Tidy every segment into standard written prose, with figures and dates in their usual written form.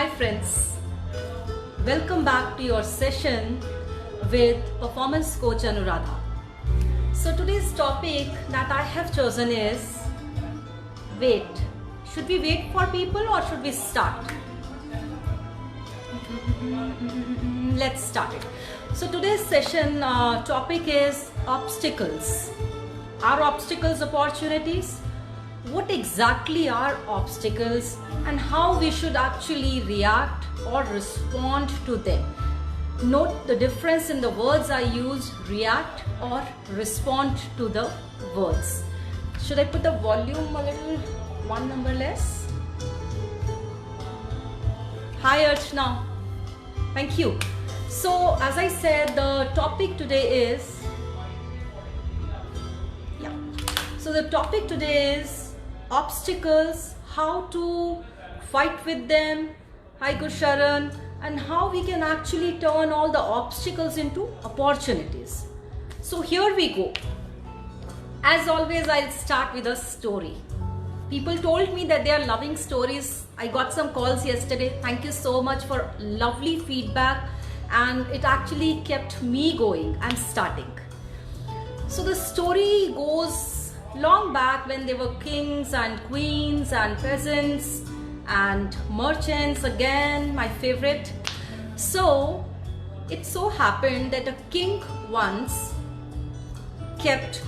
Hi friends, welcome back to your session with Performance Coach Anuradha. So today's topic that I have chosen is wait. Should we wait for people or should we start? Let's start it. So today's session topic is obstacles. Are obstacles opportunities? What exactly are obstacles and how we should actually react or respond to them? Note the difference in the words I use, react or respond to the words. Should I put the volume a little one number less? Hi Archana, thank you. So as I said, the topic today is, so the topic today is obstacles, how to fight with them. Hi Gusharan, and how we can actually turn all the obstacles into opportunities. So here we go. As always, I'll start with a story. People told me that they are loving stories. I got some calls yesterday. Thank you so much for lovely feedback, and it actually kept me going and starting. So the story goes long back when there were kings and queens and peasants and merchants, again my favorite. So it so happened that a king once kept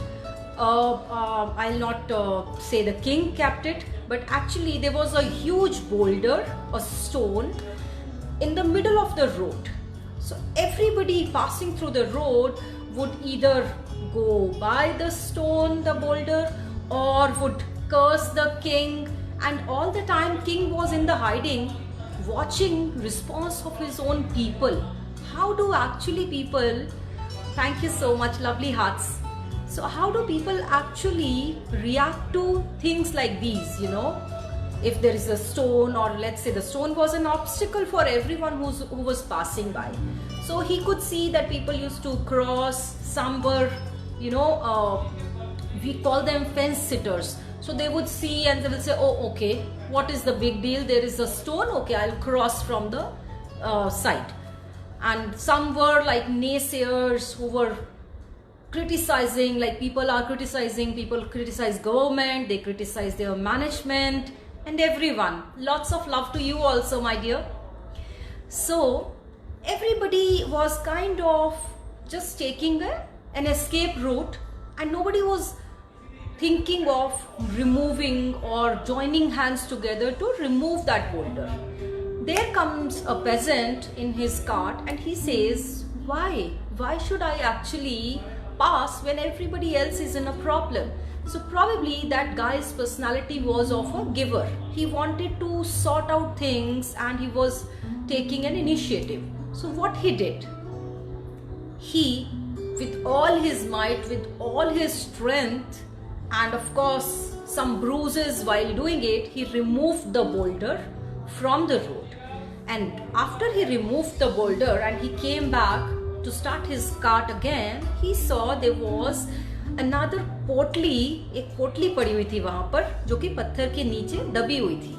I'll not say the king kept it, but actually there was a huge boulder, a stone in the middle of the road. So everybody passing through the road would either go by the stone, the boulder, or would curse the king, and all the time king was in the hiding watching response of his own people. How do actually people, thank you so much, lovely hearts. So how do people actually react to things like these, you know? If there is a stone, or let's say the stone was an obstacle for everyone who was passing by. So he could see that people used to cross, some were, you know, we call them fence sitters. So they would see and they will say, oh, okay, what is the big deal? There is a stone, okay, I'll cross from the side. And some were like naysayers who were criticizing, like people are criticizing, people criticize government, they criticize their management and everyone. Lots of love to you also, my dear. So everybody was kind of just taking an escape route, and nobody was thinking of removing or joining hands together to remove that boulder. There comes a peasant in his cart and he says, why should I actually pass when everybody else is in a problem? So probably that guy's personality was of a giver. He wanted to sort out things and he was taking an initiative. So what he did, he, with all his might, with all his strength, and of course some bruises while doing it, he removed the boulder from the road. And after he removed the boulder and he came back to start his cart again, he saw there was another पोटली, एक पोटली पड़ी हुई थी वहां पर, जो कि पत्थर के नीचे दबी हुई थी.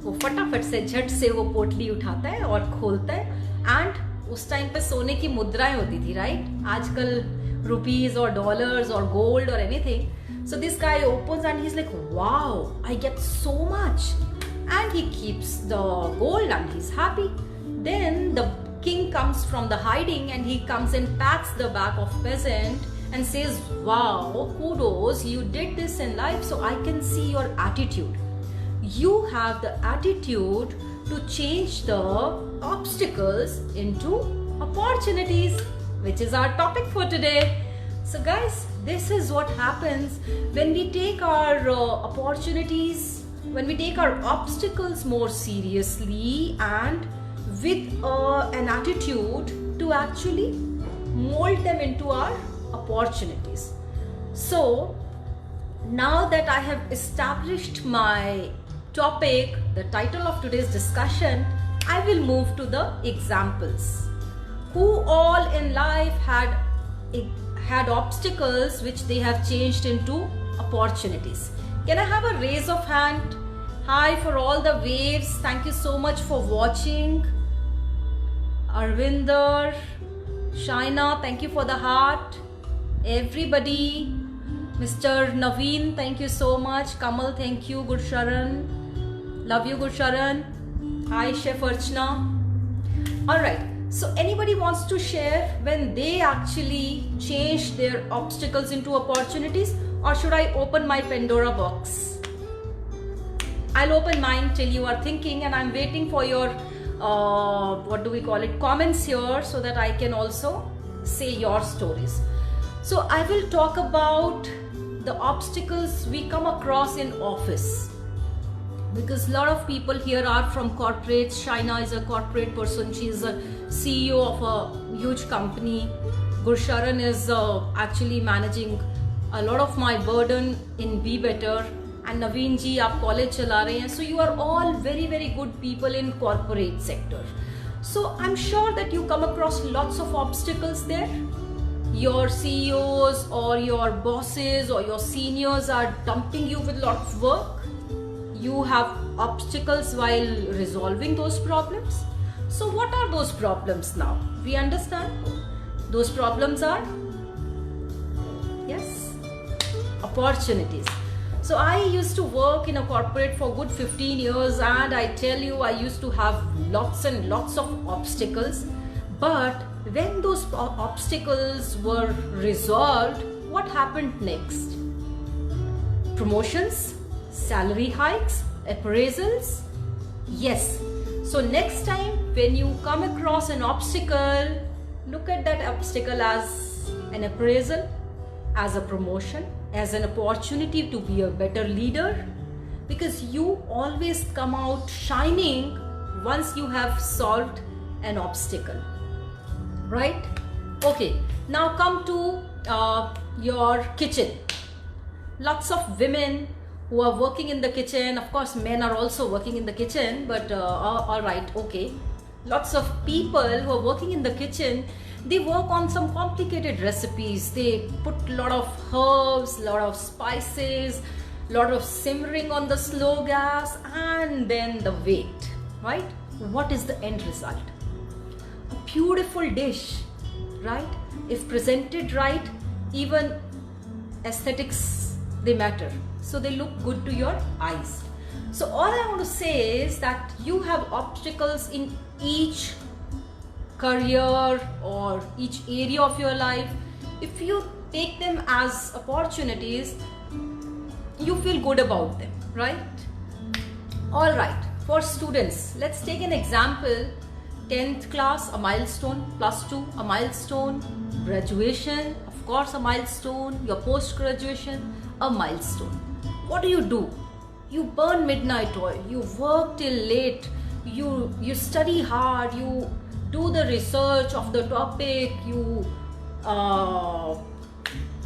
वो फटाफट से झट से वो पोटली उठाता है और खोलता है. एंड उस टाइम पे सोने की मुद्राएं होती थी, राइट? आजकल रुपीज और डॉलर्स और गोल्ड और anything. So this guy opens and he's like, wow, I get so much. And he keeps the gold and he's happy. Then the king comes from the hiding and he comes and pats the back of peasant and says, wow, kudos, you did this in life, so I can see your attitude. You have the attitude to change the obstacles into opportunities, which is our topic for today. So guys, this is what happens when we take our opportunities, when we take our obstacles more seriously and with an attitude to actually mold them into our opportunities. So now that I have established my topic, the title of today's discussion, I will move to the examples. Who all in life had obstacles which they have changed into opportunities? Can I have a raise of hand Hi for all the waves. Thank you so much for watching. Arvinder, Shaina, thank you for the heart. Everybody, Mr. Naveen, thank you so much. Kamal, thank you. Gursharan, love you, Gursharan. Hi, Chef Archana. All right. So anybody wants to share when they actually change their obstacles into opportunities, or should I open my Pandora box? I'll open mine till you are thinking, and I'm waiting for your comments here, so that I can also say your stories. So I will talk about the obstacles we come across in office, because a lot of people here are from corporates. Shaina is a corporate person. She is a CEO of a huge company. Gursharan is actually managing a lot of my burden in Bbetter. And Naveen ji, aap college chala rahe hain. So you are all very, very good people in corporate sector. So I'm sure that you come across lots of obstacles there. Your CEOs or your bosses or your seniors are dumping you with a lot of work. You have obstacles while resolving those problems. So what are those problems now? We understand. Those problems are, yes, opportunities. So I used to work in a corporate for good 15 years, and I tell you, I used to have lots and lots of obstacles. But when those obstacles were resolved, what happened next? Promotions, salary hikes, appraisals. Yes. So next time when you come across an obstacle, look at that obstacle as an appraisal, as a promotion, as an opportunity to be a better leader, because you always come out shining once you have solved an obstacle, right? Okay, now come to your kitchen. Lots of women who are working in the kitchen. Of course, men are also working in the kitchen, but all right, okay. Lots of people who are working in the kitchen, they work on some complicated recipes. They put a lot of herbs, a lot of spices, a lot of simmering on the slow gas, and then the wait, right? What is the end result? A beautiful dish, right? If presented right, even aesthetics, they matter. So they look good to your eyes. So all I want to say is that you have obstacles in each career or each area of your life. If you take them as opportunities, you feel good about them, right? All right, for students, let's take an example. 10th class, a milestone. Plus 2, a milestone. Graduation, of course, a milestone. Your post-graduation, a milestone. What do? You burn midnight oil, you work till late, you study hard, you do the research of the topic, you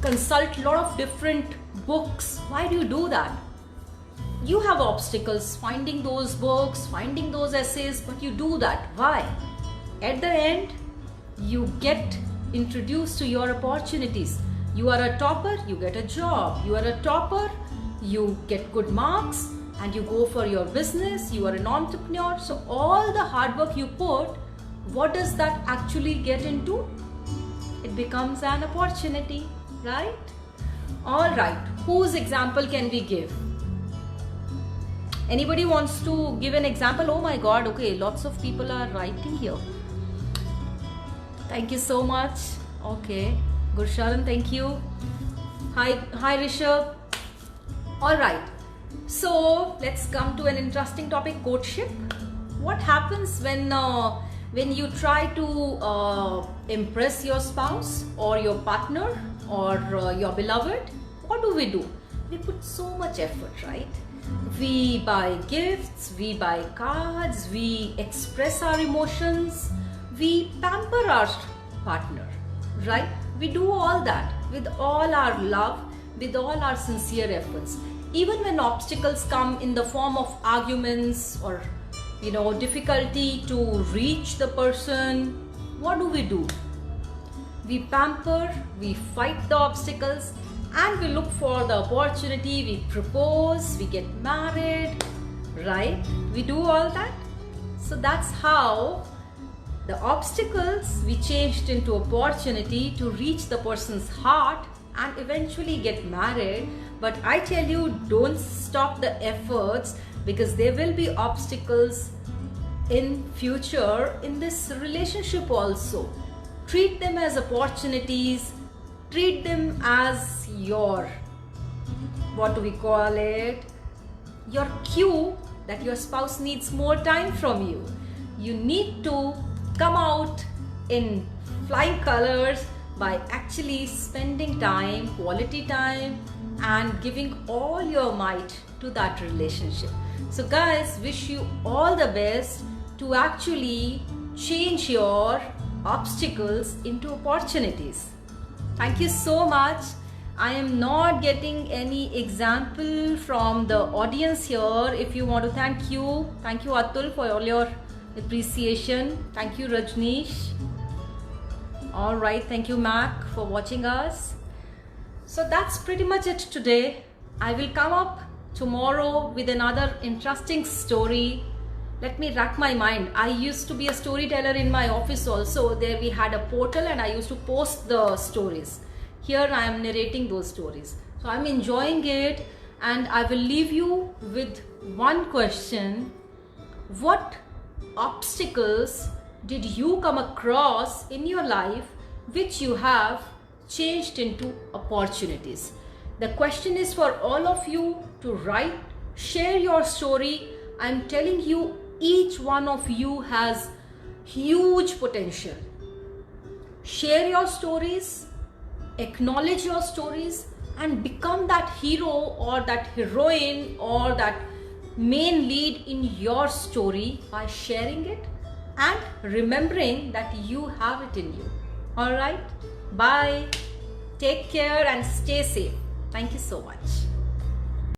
consult a lot of different books. Why do you do that? You have obstacles finding those books, finding those essays, but you do that. Why? At the end, you get introduced to your opportunities. You are a topper, you get a job. You are a topper, you get good marks, and you go for your business. You are an entrepreneur. So all the hard work you put, what does that actually get into? It becomes an opportunity, right? All right, whose example can we give? Anybody wants to give an example? Oh my God, okay, lots of people are writing here. Thank you so much. Okay, Gursharan, thank you. Hi Rishabh. All right, so let's come to an interesting topic, courtship. What happens when you try to impress your spouse or your partner or your beloved? What do? We put so much effort, right? We buy gifts, we buy cards, we express our emotions, we pamper our partner, right? We do all that with all our love, with all our sincere efforts. Even when obstacles come in the form of arguments or difficulty to reach the person, what do? We pamper, we fight the obstacles, and we look for the opportunity. We propose, we get married, right? We do all that. So that's how the obstacles we changed into opportunity to reach the person's heart and eventually get married. But I tell you, don't stop the efforts, because there will be obstacles in future in this relationship also. Treat them as opportunities, treat them as your, what do we call it, your cue that your spouse needs more time from you. You need to come out in flying colors by actually spending time, quality time, and giving all your might to that relationship. So guys, wish you all the best to actually change your obstacles into opportunities. Thank you so much. I am not getting any example from the audience here. If you want to thank you Atul for all your appreciation. Thank you Rajneesh. All right, thank you Mac for watching us. So that's pretty much it today. I will come up tomorrow with another interesting story. Let me rack my mind. I used to be a storyteller in my office also. There we had a portal and I used to post the stories. Here I am narrating those stories. So I'm enjoying it, and I will leave you with one question. What obstacles did you come across in your life which you have changed into opportunities? The question is for all of you to write, share your story. I'm telling you, each one of you has huge potential. Share your stories, acknowledge your stories, and become that hero or that heroine or that main lead in your story by sharing it and remembering that you have it in you. All right, bye, take care and stay safe. Thank you so much.